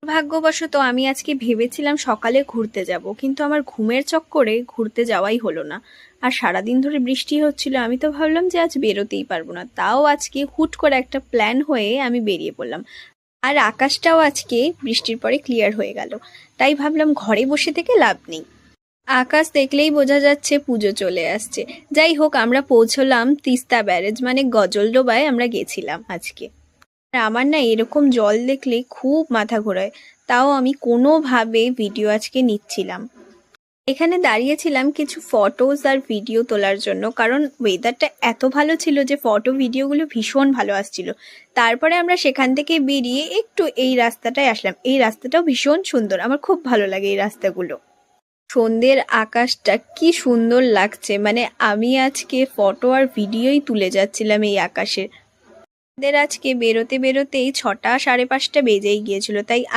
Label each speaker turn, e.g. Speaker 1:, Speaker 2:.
Speaker 1: ভাগ্যবশত আমি আজকে ভেবেছিলাম সকালে ঘুরতে যাব, কিন্তু আমার ঘুমের চক্করে ঘুরতে যাওয়াই হলো না। আর সারাদিন ধরে বৃষ্টি হচ্ছিল, আমি তো ভাবলাম যে আজ বেরোতেই পারবো না, তাও আজকে হুট করে একটা প্ল্যান হয়ে আমি বেরিয়ে পড়লাম। আর আকাশটাও আজকে বৃষ্টির পরে ক্লিয়ার হয়ে গেল, তাই ভাবলাম ঘরে বসে থেকে লাভ নেই। আকাশ দেখলেই বোঝা যাচ্ছে পুজো চলে আসছে। যাই হোক, আমরা পৌঁছলাম তিস্তা ব্যারেজ মানে গজলডোবায় আমরা গেছিলাম আজকে। আর আমার না এরকম জল দেখলে খুব মাথা ঘোরায়, তাও আমি কোনোভাবে ভিডিও আজকে নিচ্ছিলাম। এখানে দাঁড়িয়েছিলাম কিছু ফটোস আর ভিডিও তোলার জন্য, কারণ ওয়েদারটা এত ভালো ছিল যে ফটো ভিডিওগুলো ভীষণ ভালো আসছিল। তারপরে আমরা সেখান থেকে বেরিয়ে একটু এই রাস্তাটায় আসলাম। এই রাস্তাটাও ভীষণ সুন্দর, আমার খুব ভালো লাগে এই রাস্তাগুলো। সন্ধ্যের আকাশটা কি সুন্দর লাগছে, মানে আমি আজকে ফটো আর ভিডিওই তুলে যাচ্ছিলাম এই আকাশের। আমাদের আজকে বেরোতে বেরোতেই 6টা 5:30 বেজেই গিয়েছিল, তাই